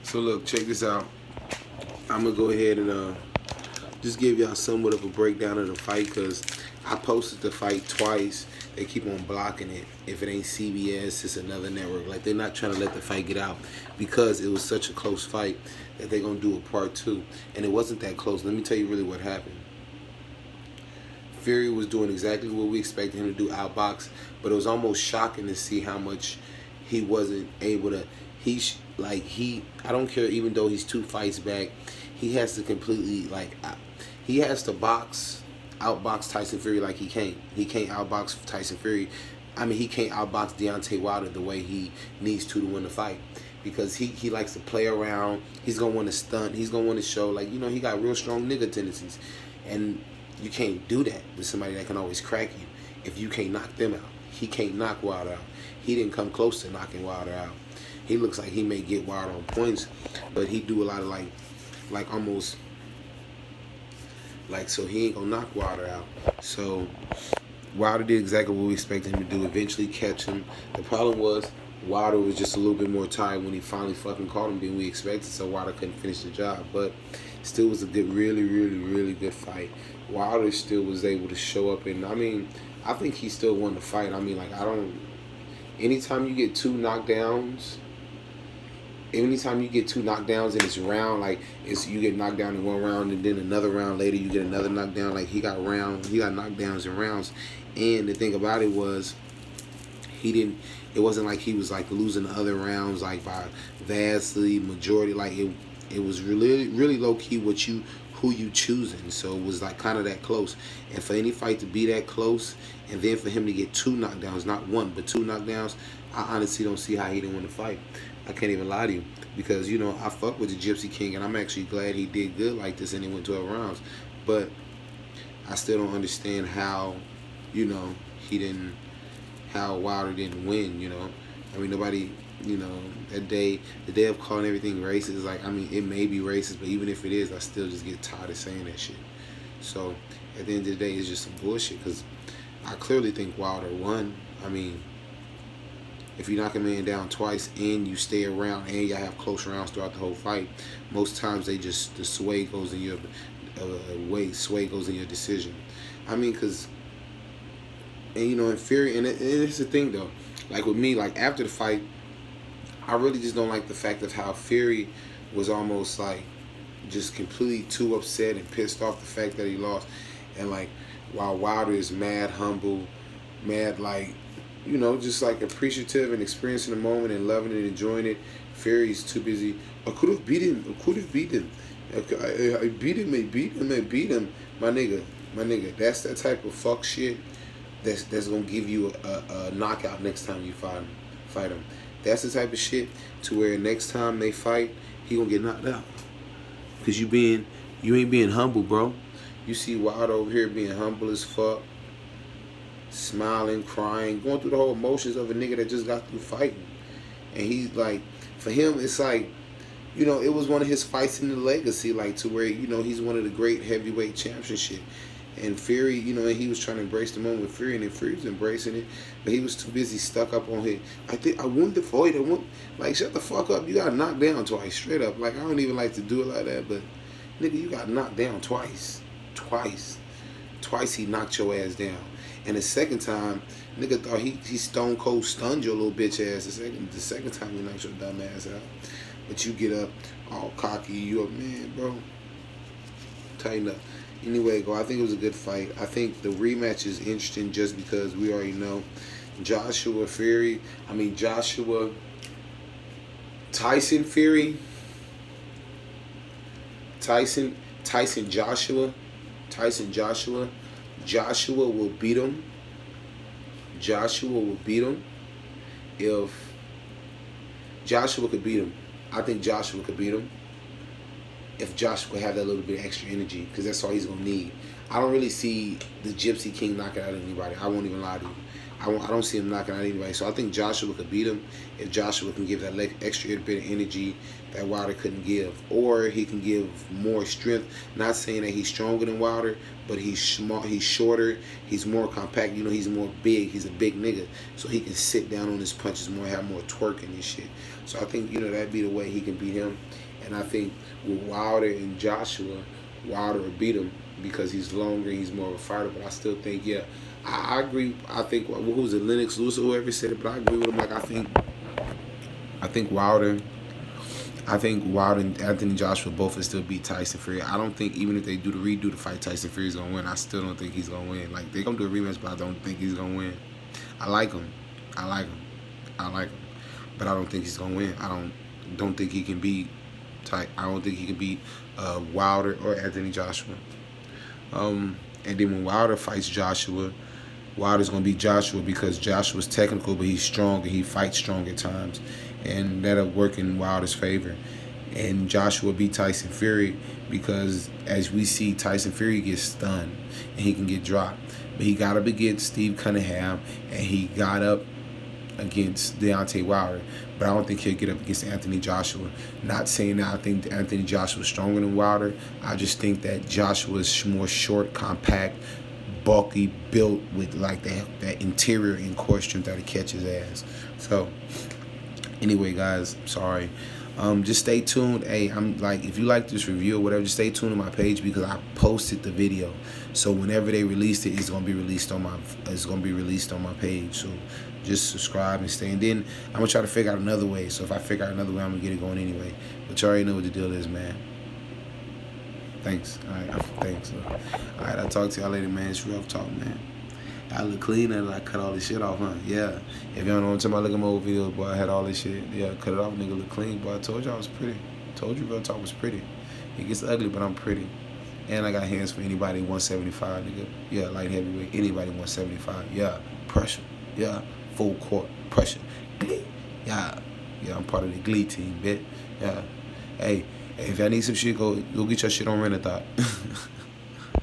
So look, check this out. I'm gonna go ahead and just give y'all somewhat of a breakdown of the fight because I posted the fight twice. They keep on blocking it. If it ain't CBS, it's another network. Like, they're not trying to let the fight get out because it was such a close fight that they're gonna do a part two. And it wasn't that close. Let me tell you really what happened. Fury was doing exactly what we expected him to do, outbox, but it was almost shocking to see how much he wasn't able to. I don't care, even though he's 2 fights back, he has to completely, he has to outbox Tyson Fury like he can't. He can't outbox Tyson Fury. I mean, he can't outbox Deontay Wilder the way he needs to win the fight. Because he likes to play around. He's going to want to stunt. He's going to want to show, he got real strong nigga tendencies. And you can't do that with somebody that can always crack you if you can't knock them out. He can't knock Wilder out. He didn't come close to knocking Wilder out. He looks like he may get Wilder on points, but he do a lot of almost so he ain't gonna knock Wilder out. So Wilder did exactly what we expected him to do. Eventually catch him. The problem was Wilder was just a little bit more tired when he finally fucking caught him than we expected. So Wilder couldn't finish the job, but still was a good, really, really, really good fight. Wilder still was able to show up, and I think he still won the fight. Anytime you get two knockdowns and it's round, you get knocked down in one round and then another round later you get another knockdown. He got knockdowns in rounds. And the thing about it was it wasn't like he was losing the other rounds by vastly majority. It was really, really low key who you choosing. So it was kind of that close. And for any fight to be that close, and then for him to get 2 knockdowns, not 1 but 2 knockdowns, I honestly don't see how he didn't win the fight. I can't even lie to you, because I fuck with the Gypsy King, and I'm actually glad he did good like this and he went 12 rounds. But I still don't understand how how Wilder didn't win. Nobody, the day of calling everything racist, it may be racist, but even if it is, I still just get tired of saying that shit. So at the end of the day, it's just some bullshit, because I clearly think Wilder won. If you knock a man down twice and you stay around and you have close rounds throughout the whole fight, most times the sway goes in your decision. Because in Fury, and it's the thing though, with me, after the fight, I really just don't like the fact of how Fury was almost just completely too upset and pissed off the fact that he lost, and while Wilder is mad humble, mad just appreciative and experiencing the moment and loving it and enjoying it, Fury's too busy. I could have beat him. I beat him. I beat him. My nigga. That's that type of fuck shit that's gonna give you a knockout next time you fight him. That's the type of shit to where next time they fight, he gonna get knocked out. Cause you ain't being humble, bro. You see Wilder over here being humble as fuck, smiling, crying, going through the whole emotions of a nigga that just got through fighting. And he's for him, it's it was one of his fights in the legacy, to where, he's one of the great heavyweight championship. And Fury, and he was trying to embrace the moment with Fury, and then Fury was embracing it, but he was too busy stuck up on his, I won the fight, shut the fuck up, you got knocked down twice, straight up. I don't even like to do it like that, but nigga, you got knocked down twice he knocked your ass down. And the second time, nigga thought he stone cold stunned your little bitch ass. The second time he knocked your dumb ass out. But you get up all cocky, you a man, bro. Tighten up. Anyway, I think it was a good fight. I think the rematch is interesting just because we already know Tyson Fury, Joshua will beat him. If Joshua could beat him, I think Joshua could beat him. If Joshua could have that little bit of extra energy, because that's all he's gonna need. I don't really see the Gypsy King knocking out anybody. I won't even lie to you. I don't see him knocking out anybody. So I think Joshua could beat him if Joshua can give that extra bit of energy that Wilder couldn't give, or he can give more strength. Not saying that he's stronger than Wilder, but he's small, he's shorter, he's more compact. You know, he's more big. He's a big nigga, so he can sit down on his punches more, have more twerking and shit. So I think, you know, that'd be the way he can beat him. And I think with Wilder and Joshua, Wilder would beat him because he's longer, he's more of a fighter. But I still think, yeah, I agree. I think, who was it, Lennox Lewis or whoever said it, but I agree with him. Like, I think Wilder and Anthony Joshua both would still beat Tyson Fury. I don't think, even if they do the redo the fight, Tyson Fury's gonna win. I still don't think he's gonna win. Like, they're gonna do a rematch, but I don't think he's gonna win. I like him, but I don't think he's gonna win. I don't think he can beat I don't think he can beat Wilder or Anthony Joshua. And then when Wilder fights Joshua, Wilder's going to beat Joshua because Joshua's technical, but he's strong and he fights strong at times. And that'll work in Wilder's favor. And Joshua beat Tyson Fury because, as we see, Tyson Fury gets stunned and he can get dropped. But he got up against Steve Cunningham and he got up against Deontay Wilder, but I don't think he'll get up against Anthony Joshua. Not saying that I think Anthony Joshua is stronger than Wilder. I just think that Joshua is more short, compact, bulky, built with like that interior and core strength that he catches ass. So anyway, guys, sorry. Just stay tuned. Hey, I'm like, if you like this review or whatever, just stay tuned to my page because I posted the video. So whenever they release it, it's gonna be released on my page. So just subscribe and stay. And then I'm gonna try to figure out another way. So if I figure out another way, I'm gonna get it going anyway. But you already know what the deal is, man. Thanks. All right. Thanks. All right. I'll talk to y'all later, man. It's rough talk, man. I look clean and I cut all this shit off, huh? Yeah. If y'all don't know what I'm talking about, look at my old videos, boy. I had all this shit. Yeah, cut it off, nigga. Look clean, boy. I told you I was pretty. Told you real talk was pretty. It gets ugly, but I'm pretty. And I got hands for anybody 175, nigga. Yeah, light heavyweight. Anybody 175. Yeah. Pressure. Yeah. Full court pressure. Glee. Yeah. Yeah, I'm part of the Glee team, bitch. Yeah. Hey, if y'all need some shit, go get your shit on Rent-A-Thought.